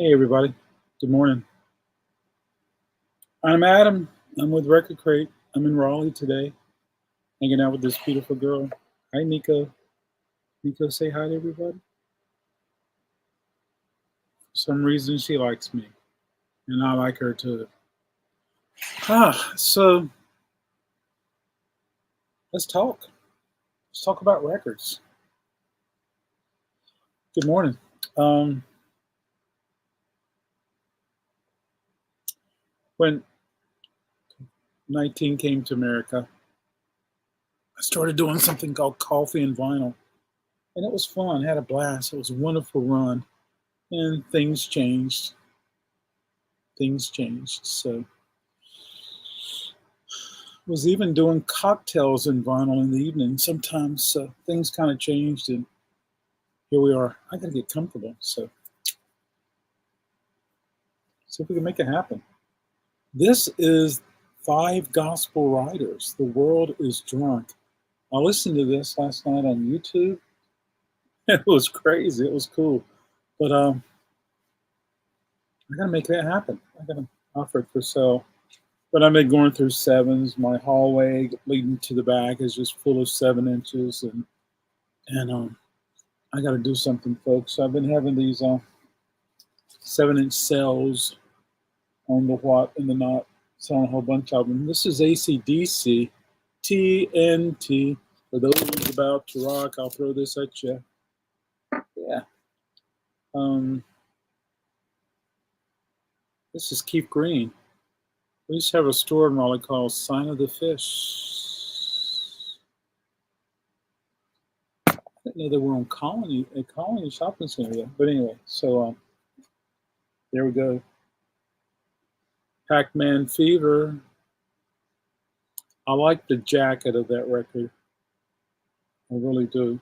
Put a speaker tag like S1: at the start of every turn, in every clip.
S1: Hey everybody, good morning. I'm Adam. I'm with RecordKrate. I'm in Raleigh today, hanging out with this beautiful girl. Hi Nico. Nico, say hi to everybody. For some reason she likes me, and I like her too. So let's talk. Let's talk about records. Good morning. Um, when 19 came to America, I started doing something called coffee and vinyl, and it was fun. I had a blast. It was a wonderful run, and things changed. So was even doing cocktails in vinyl in the evening. Sometimes things kind of changed, and here we are. I gotta get comfortable, so see if we can make it happen. This is 5 Gospel Writers. The World is Drunk. I listened to this last night on YouTube. It was crazy. It was cool, but I gotta make that happen. I gotta offer it for sale. But I've been going through 7s. My hallway leading to the back is just full of 7 inches, and I got to do something, folks. I've been having these 7-inch cells on the what and the not, selling a whole bunch of them. This is AC/DC TNT. For those who's about to rock, I'll throw this at you. Yeah. This is Keith Green. We used to have a store in Raleigh called Sign of the Fish. I didn't know they were on a Colony shopping center there. But anyway, so there we go. Pac-Man Fever. I like the jacket of that record. I really do.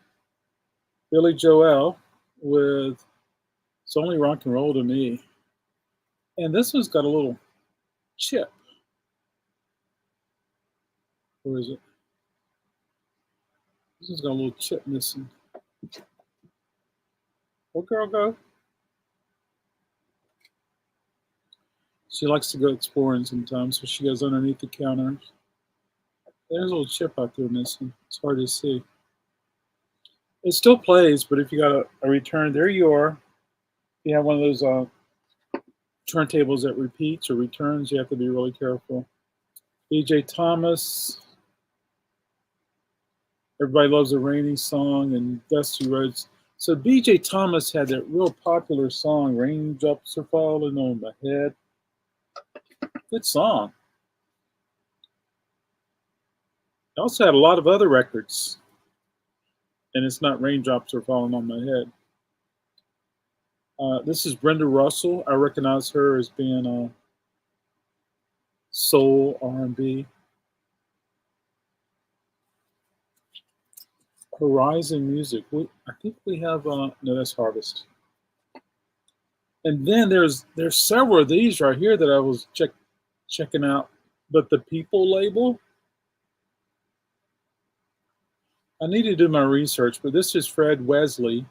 S1: Billy Joel with It's Only Rock and Roll to Me. And this one's got a little chip. Where is it? This one's got a little chip missing. Where girl go? She likes to go exploring sometimes, so she goes underneath the counter. There's a little chip out there missing. It's hard to see. It still plays, but if you got a return, there you are. If you have one of those turntables that repeats or returns, you have to be really careful. B.J. Thomas. Everybody loves a rainy song and dusty roads. So B.J. Thomas had that real popular song, Raindrops Are Falling on My Head. Good song. He also had a lot of other records. And it's not Raindrops Are Falling on My Head. This is Brenda Russell. I recognize her as being soul R&B. Horizon Music. I think we have no, that's Harvest. And then there's several of these right here that I was checking out. But the People label, I need to do my research, but this is Fred Wesley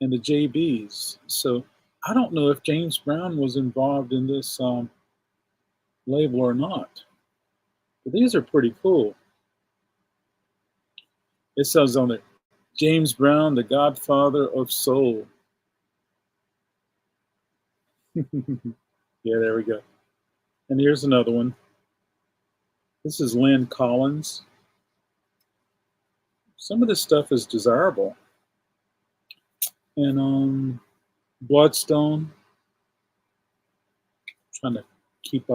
S1: and the JBs. So I don't know if James Brown was involved in this label or not. But these are pretty cool. It says on it, James Brown, the Godfather of Soul. Yeah, there we go. And here's another one. This is Lynn Collins. Some of this stuff is desirable. And Bloodstone. I'm trying to keep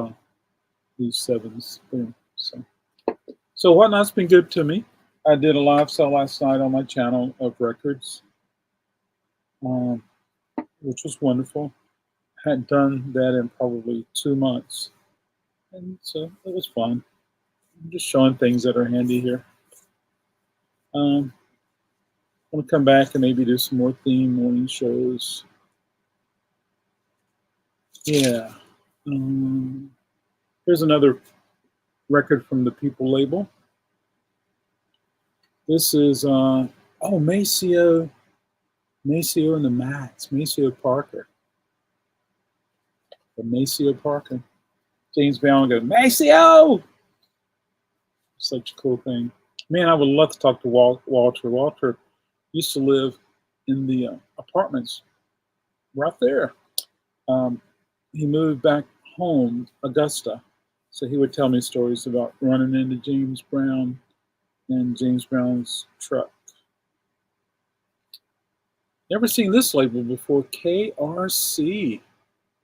S1: these 7s. So Whatnot's been good to me. I did a live sale last night on my channel of records, which was wonderful. I hadn't done that in probably 2 months. And so it was fun. I'm just showing things that are handy here. I'm going to come back and maybe do some more theme morning shows. Yeah. Here's another record from the People label. This is, Maceo Maceo and the Mats, Maceo Parker. The Maceo Parker. James Brown goes, Maceo! Such a cool thing. Man, I would love to talk to Walter. Walter used to live in the apartments right there. He moved back home, Augusta. So he would tell me stories about running into James Brown and James Brown's truck. Never seen this label before. KRC.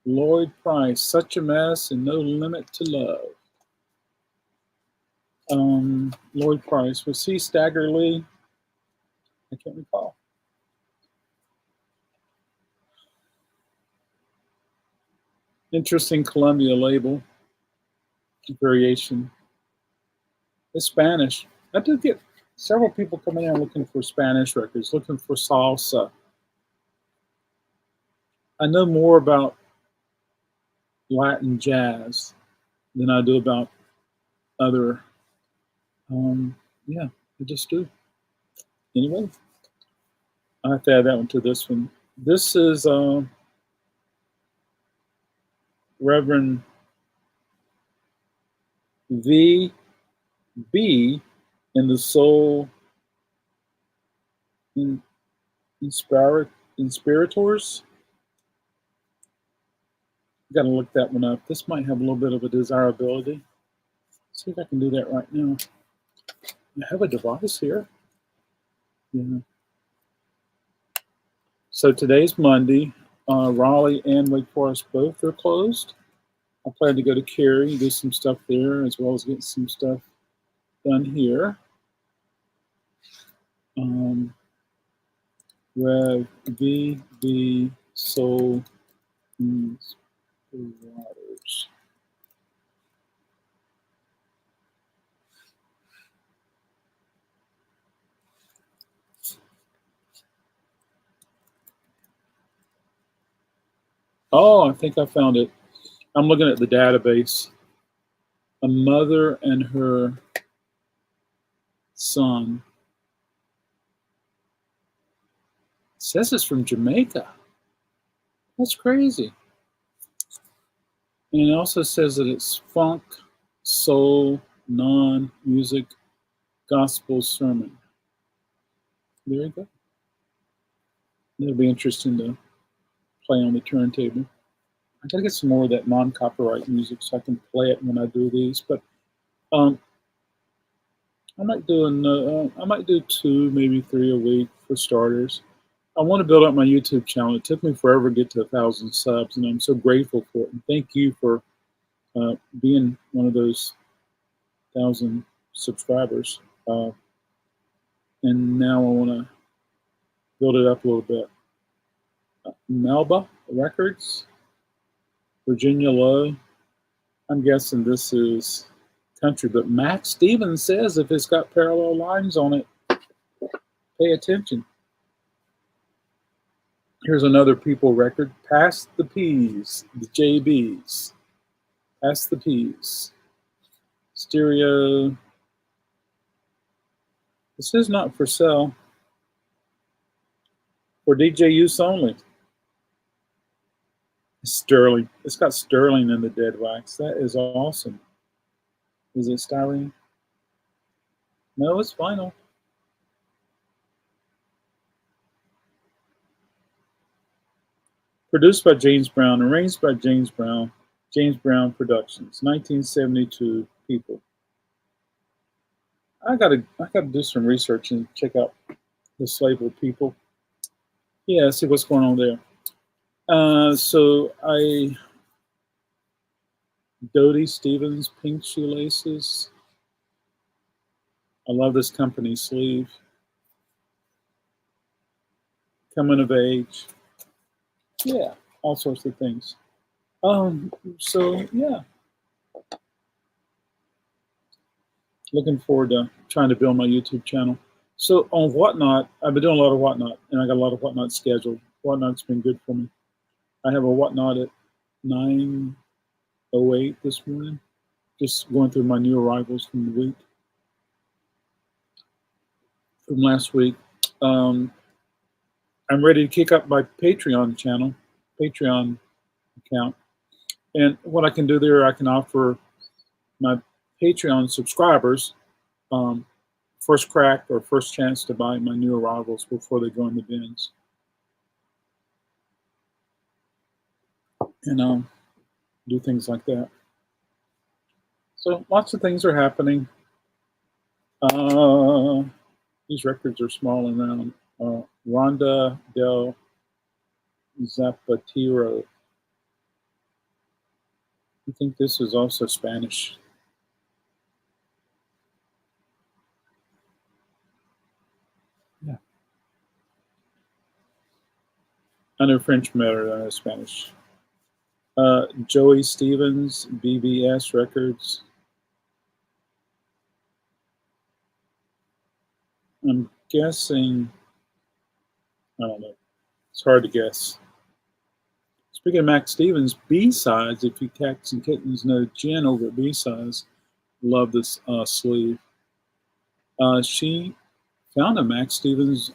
S1: Lloyd Price. Such a Mess and No Limit to Love. Lloyd Price. Was he Stagger Lee? I can't recall. Interesting Columbia label. Variation. It's Spanish. I do get several people coming in looking for Spanish records, looking for salsa. I know more about Latin jazz than I do about other. Yeah, I just do. Anyway, I have to add that one to this one. This is Reverend V.B. and the Soul Inspirators. Got to look that one up. This might have a little bit of a desirability. Let's see if I can do that right now. I have a device here. Yeah. So today's Monday. Raleigh and Wake Forest both are closed. I plan to go to Cary, do some stuff there, as well as get some stuff done here. Rev V.B. Soul Inspirators. Oh, I think I found it. I'm looking at the database. A mother and her son. It says it's from Jamaica. That's crazy. And it also says that it's funk, soul, non-music, gospel sermon. There you go. It'll be interesting to play on the turntable. I gotta get some more of that non-copyright music so I can play it when I do these. But I might do 2, maybe 3 a week for starters. I want to build up my YouTube channel. It took me forever to get to 1,000 subs, and I'm so grateful for it. And thank you for being one of those 1,000 subscribers. And now I want to build it up a little bit. Melba Records, Virginia Low. I'm guessing this is country, but Matt Stevens says if it's got parallel lines on it, pay attention. Here's another People record. Pass the Peas, the JBs. Pass the Peas. Stereo. This is not for sale. For DJ use only. Sterling. It's got sterling in the dead wax. That is awesome. Is it styrene? No, it's vinyl. Produced by James Brown, arranged by James Brown, James Brown Productions, 1972 People. I gotta do some research and check out this label, People. Yeah, see what's going on there. So Dodie Stevens Pink Shoelaces. I love this company sleeve. Coming of Age. Yeah, all sorts of things. So yeah. Looking forward to trying to build my YouTube channel. So on Whatnot, I've been doing a lot of Whatnot, and I got a lot of Whatnot scheduled. Whatnot's been good for me. I have a Whatnot at 9:08 this morning. Just going through my new arrivals from the week. From last week. I'm ready to kick up my Patreon channel, Patreon account. And what I can do there, I can offer my Patreon subscribers first crack or first chance to buy my new arrivals before they go in the bins. And do things like that. So lots of things are happening. These records are small and round. Ronda del Zapatero. I think this is also Spanish. Yeah. I know French better than I know Spanish. Joey Stevens, BBS Records. I'm guessing, I don't know. It's hard to guess. Speaking of Max Stevens, B-Sides, if you Cats and Kittens know Jen over at B-Sides, love this sleeve. She found a Max Stevens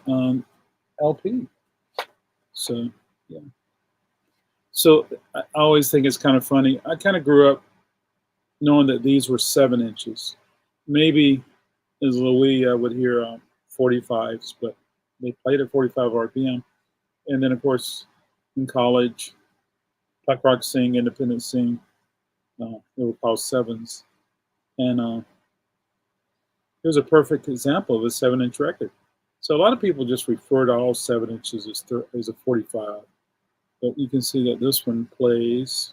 S1: LP. So, yeah. So I always think it's kind of funny. I kind of grew up knowing that these were 7 inches. Maybe as Louis, I would hear 45s, but they played at 45 RPM. And then, of course, in college, punk rock sing, independent sing, they were called 7s. And here's a perfect example of a 7-inch record. So a lot of people just refer to all 7 inches as a 45. But you can see that this one plays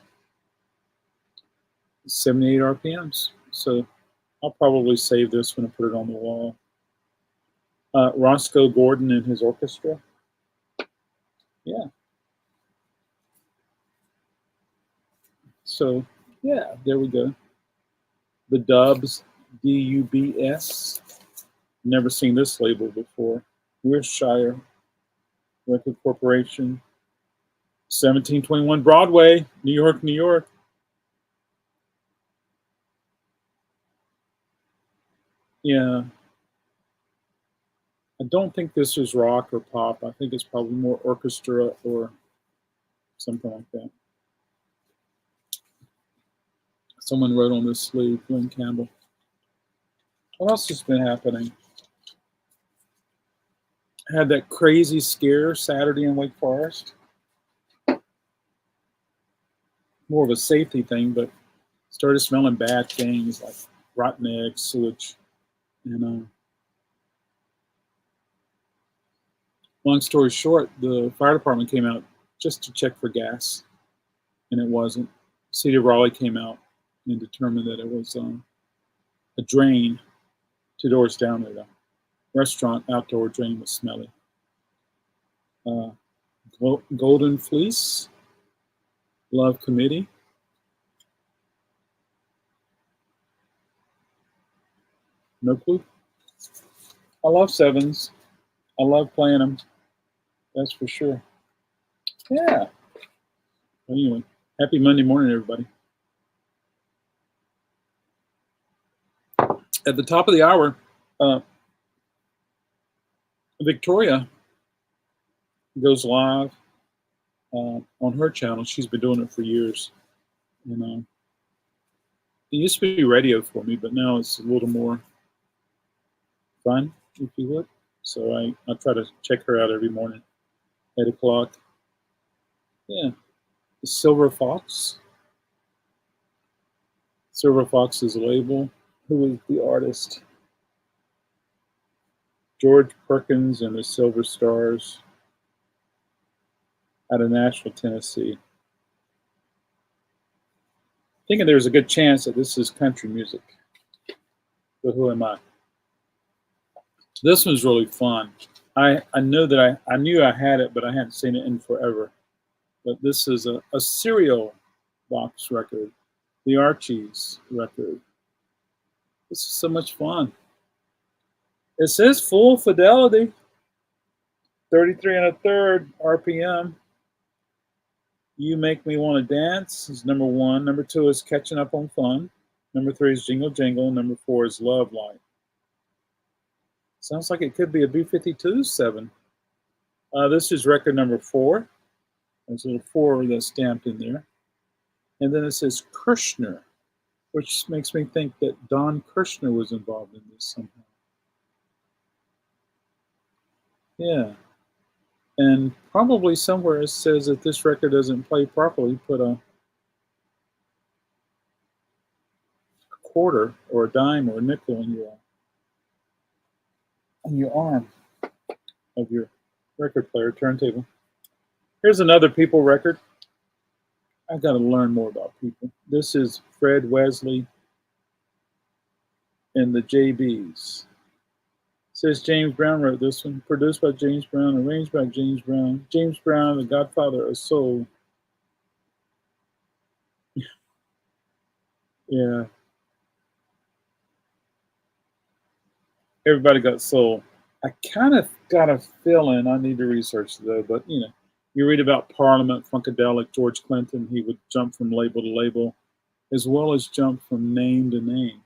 S1: 78 RPMs. So I'll probably save this one and put it on the wall. Roscoe Gordon and his orchestra. Yeah. So, yeah, there we go. The Dubs, D-U-B-S. Never seen this label before. Worcestershire Record Corporation. 1721 Broadway, New York, New York. Yeah. I don't think this is rock or pop. I think it's probably more orchestra or something like that. Someone wrote on this sleeve, Glenn Campbell. What else has been happening? I had that crazy scare Saturday in Wake Forest. More of a safety thing, but started smelling bad things like rotten eggs, sewage, and long story short, the fire department came out just to check for gas, and it wasn't. City of Raleigh came out and determined that it was a drain 2 doors down at a restaurant. Outdoor drain was smelly. Golden Fleece, Love Committee. No clue. I love 7s. I love playing them. That's for sure. Yeah. Anyway, happy Monday morning, everybody. At the top of the hour, Victoria goes live on her channel. She's been doing it for years. And it used to be radio for me, but now it's a little more fun, if you would. So I try to check her out every morning, 8 o'clock. Yeah. Silver Fox. Silver Fox is a label. Who is the artist? George Perkins and the Silver Stars out of Nashville, Tennessee. Thinking there's a good chance that this is country music. But who am I? This one's really fun. I know that I knew I had it, but I hadn't seen it in forever. But this is a cereal box record, the Archies record. This is so much fun. It says full fidelity, 33 1/3 RPM. You Make Me Want to Dance is number 1. Number 2 is Catching Up on Fun. Number 3 is Jingle Jingle. Number 4 is Love Light. Sounds like it could be a B-52 7. This is record number 4. There's a little 4 that's stamped in there. And then it says Kirshner, which makes me think that Don Kirshner was involved in this somehow. Yeah. And probably somewhere it says that this record doesn't play properly, put a quarter or a dime or a nickel in your arm of your record player turntable. Here's another People record. I got to learn more about People. This is Fred Wesley and the JBs. It says James Brown wrote this one, produced by James Brown, arranged by James Brown. James Brown, the godfather of soul. Yeah. Everybody got soul. I kind of got a feeling, I need to research though, but you know, you read about Parliament, Funkadelic, George Clinton, he would jump from label to label, as well as jump from name to name.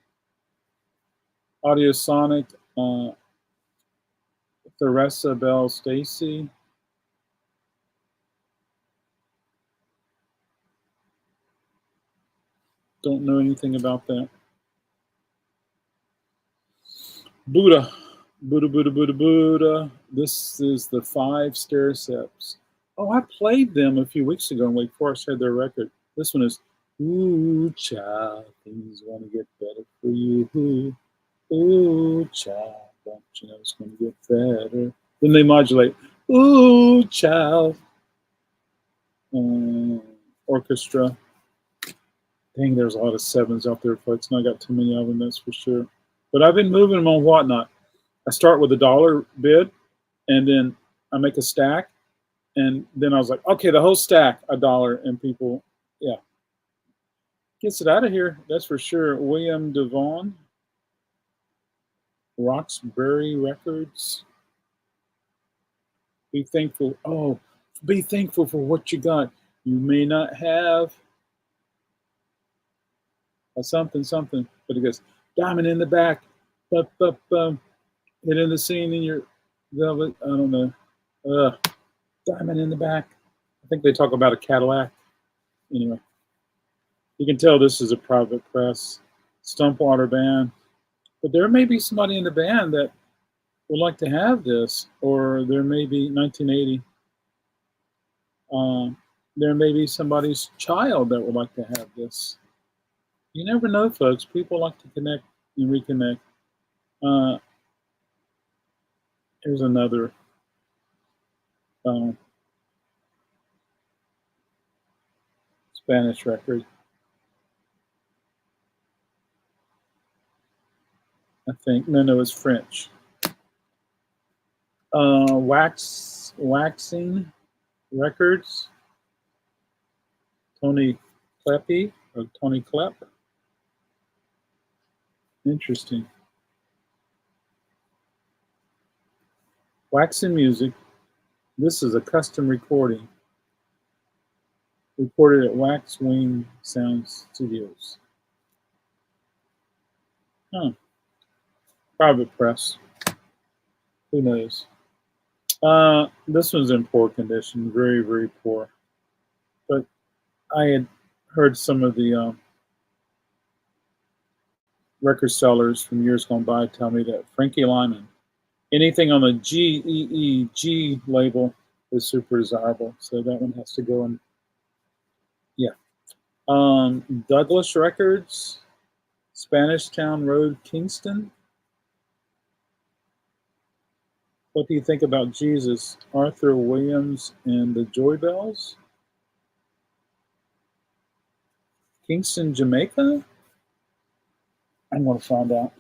S1: Audiosonic, Theresa Bell Stacy. Don't know anything about that. Buddha. Buddha. This is the 5 Stairsteps. Oh, I played them a few weeks ago in Wake Forest, had their record. This one is, ooh, child, things want to get better for you. Ooh, child, don't you know it's going to get better? Then they modulate, ooh, child. Orchestra. Dang, there's a lot of 7s out there, folks, and I got too many of them, that's for sure. But I've been moving them on Whatnot. I start with $1 bid, and then I make a stack, and then I was like, okay, the whole stack, $1, and people, yeah. Gets it out of here, that's for sure. William Devon, Roxbury Records. Be thankful. Oh, be thankful for what you got. You may not have a something, but it goes, diamond in the back, hit in the scene in your velvet, I don't know, diamond in the back. I think they talk about a Cadillac. Anyway, you can tell this is a private press, Stumpwater band, but there may be somebody in the band that would like to have this, or there may be 1980. There may be somebody's child that would like to have this. You never know, folks. People like to connect and reconnect. Here's another Spanish record. I think. No, it's French. Waxing Records. Tony Kleppe or Tony Klepp. Interesting. Waxing Music. This is a custom recording. Recorded at Waxwing Sound Studios. Huh. Private press. Who knows? This one's in poor condition, very, very poor. But I had heard some of the record sellers from years gone by tell me that Frankie Lyman, anything on the G label is super desirable. So that one has to go in. Yeah. Douglas Records, Spanish Town Road, Kingston. What do you think about Jesus? Arthur Williams and the Joy Bells? Kingston, Jamaica? I'm going to find out.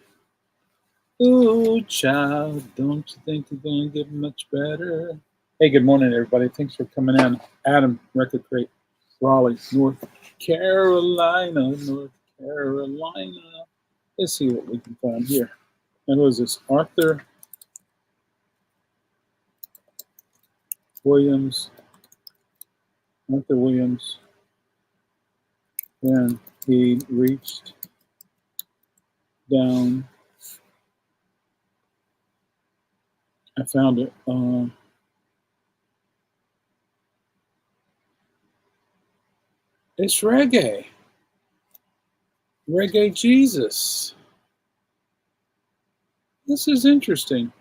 S1: Ooh, child, don't you think it's going to get much better? Hey, good morning, everybody. Thanks for coming in. Adam, RecordKrate, Raleigh, North Carolina. Let's see what we can find here. And what is this? Arthur Williams. When he reached down, I found it. It's reggae. Reggae Jesus. This is interesting.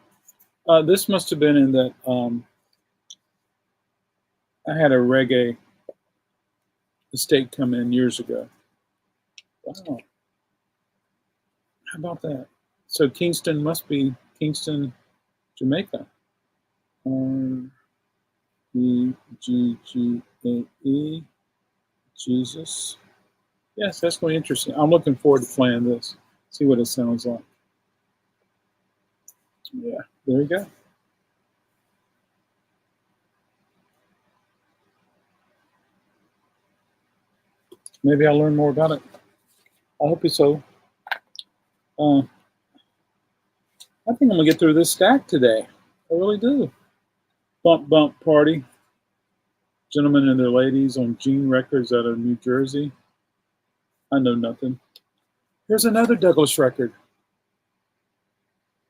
S1: This must have been in that. I had a reggae estate come in years ago. Wow. How about that? So Kingston must be Kingston, Jamaica. R-E-G-G-A-E. Jesus. Yes, that's going to be interesting. I'm looking forward to playing this. See what it sounds like. Yeah, there you go. Maybe I'll learn more about it. I hope so. I think I'm going to get through this stack today. I really do. Bump Bump Party. Gentlemen and their ladies on Gene Records out of New Jersey. I know nothing. Here's another Douglas record.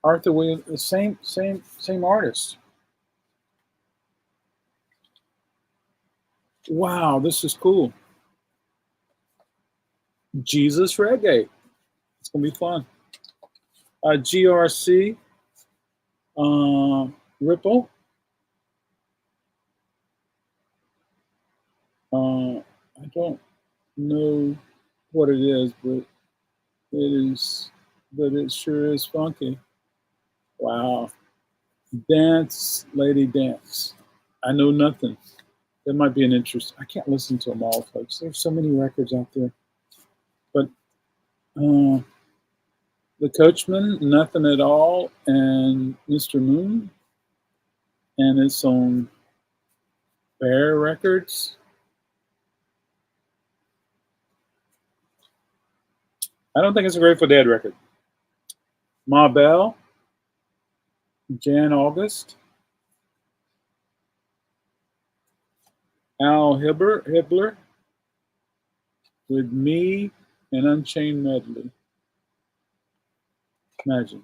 S1: Arthur Williams, the same artist. Wow, this is cool. Jesus Reggae. It's gonna be fun. GRC, Ripple. I don't know what it is, but it sure is funky. Wow. Dance, Lady Dance. I know nothing. That might be an interest. I can't listen to them all, folks. There's so many records out there. But The Coachman, Nothing at All, and Mr. Moon. And it's on Bear Records. I don't think it's a Grateful Dead record. Ma Bell, Jan August, Al Hibbler, With Me, and Unchained Medley. Imagine.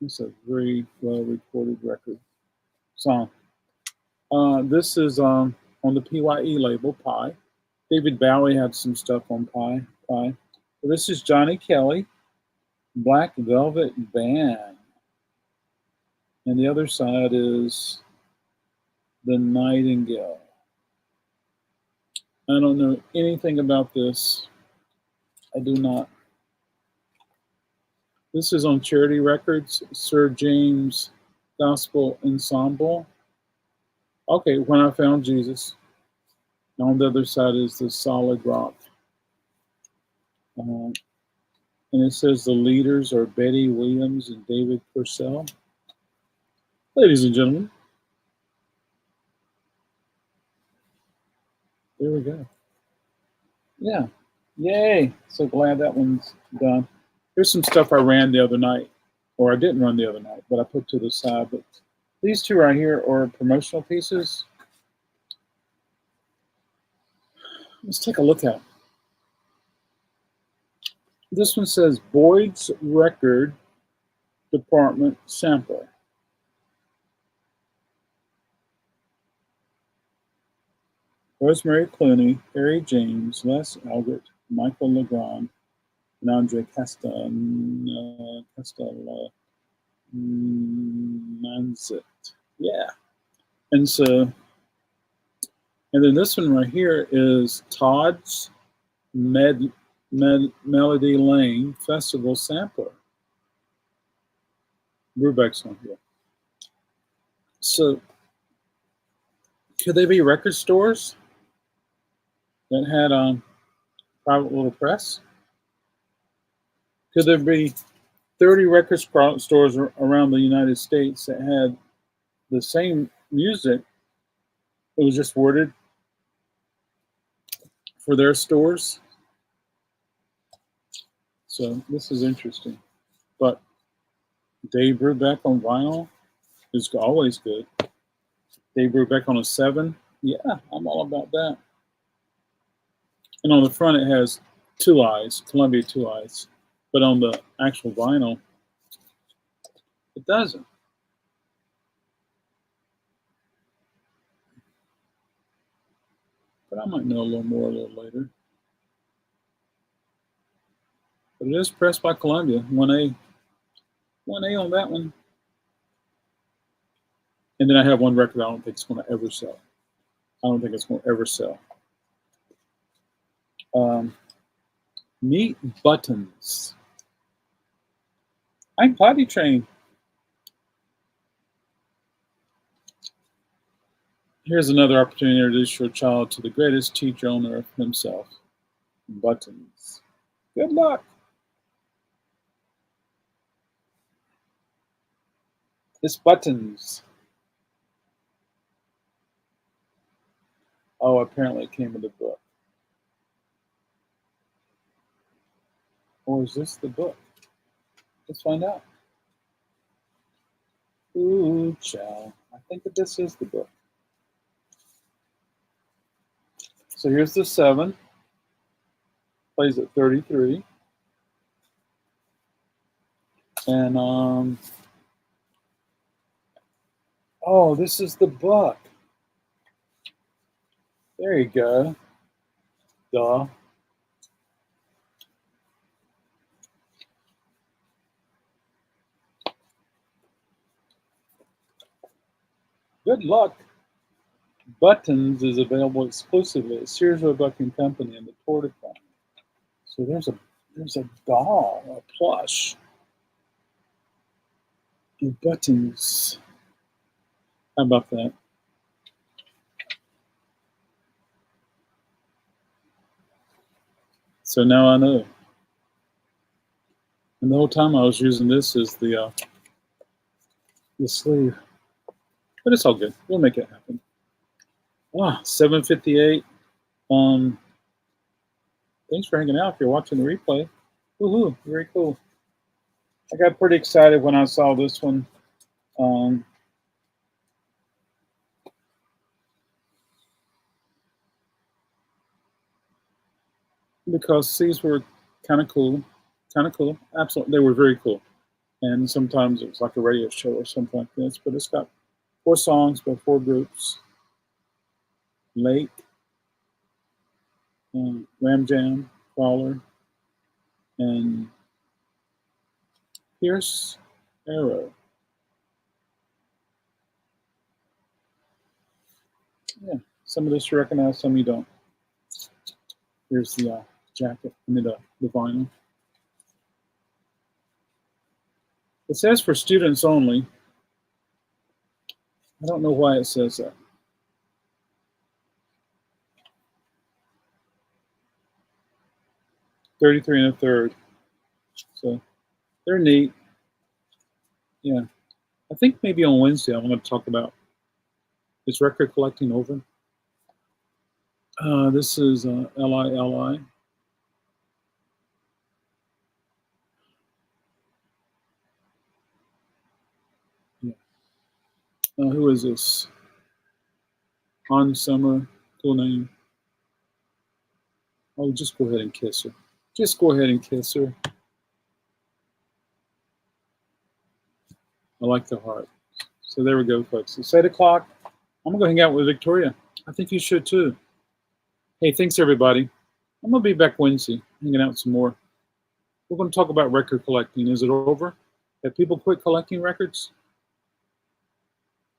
S1: It's a very well recorded record song. This is on the PYE label, Pi. David Bowie had some stuff on Pi. So this is Johnny Kelly, Black Velvet Band. And the other side is The Nightingale. I don't know anything about this. I do not. This is on Charity Records, Sir James Gospel Ensemble. Okay, When I Found Jesus. On the other side is The Solid Rock. And it says the leaders are Betty Williams and David Purcell. Ladies and gentlemen, there we go. Yeah. Yay. So glad that one's done. Here's some stuff I ran the other night, or I didn't run the other night, but I put to the side. But these two right here are promotional pieces. Let's take a look at them. This one says Boyd's Record Department Sampler. Rosemary Clooney, Harry James, Les Elgert, Michael Legrand, and Andre Castellanzit. Yeah. And then this one right here is Todd's Melody Lane Festival Sampler. Brubeck's on here. So could they be record stores that had private little press? Could there be 30 record stores around the United States that had the same music? It was just worded for their stores. So this is interesting. But Dave Brubeck on vinyl is always good. Dave Brubeck on a 7. Yeah, I'm all about that. And on the front it has 2 eyes, Columbia 2 eyes. But on the actual vinyl, it doesn't. But I might know a little more a little later. But it is pressed by Columbia. 1A on that one. And then I have one record I don't think it's going to ever sell. I don't think it's going to ever sell. Meat Buttons. I'm potty trained. Here's another opportunity to introduce your child to the greatest teacher on earth himself. Buttons. Good luck. It's Buttons. Oh, apparently it came in the book. Or is this the book? Let's find out. Ooh, child. I think that this is the book. So here's the 7. Plays at 33. And, oh, this is the book. There you go. Duh. Good luck. Buttons is available exclusively at Sears Roebuck and Company in the Tour department. So there's a doll, a plush. And Buttons. How about that? So now I know. And the whole time I was using this as the sleeve. But it's all good. We'll make it happen. 7:58. Thanks for hanging out if you're watching the replay. Woohoo, very cool. I got pretty excited when I saw this one. Because these were kind of cool. Absolutely, they were very cool. And sometimes it was like a radio show or something like this. But it's got 4 songs by 4 groups. Lake, Ram Jam, Crawler, and Pierce Arrow. Yeah, some of this you recognize, some you don't. Here's the jacket, the vinyl. It says for students only. I don't know why it says that. $33 1/3. So they're neat. Yeah. I think maybe on Wednesday I'm going to talk about, is record collecting over? This is LILI. Yeah. Who is this? Han Summer, cool name. Oh, just go ahead and kiss her. Just go ahead and kiss her. I like the heart. So there we go, folks. It's 8 o'clock. I'm going to go hang out with Victoria. I think you should too. Hey, thanks everybody. I'm going to be back Wednesday, hanging out some more. We're going to talk about record collecting. Is it over? Have people quit collecting records?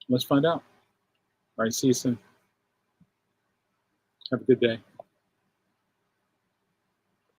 S1: Let's find out. All right, see you soon. Have a good day.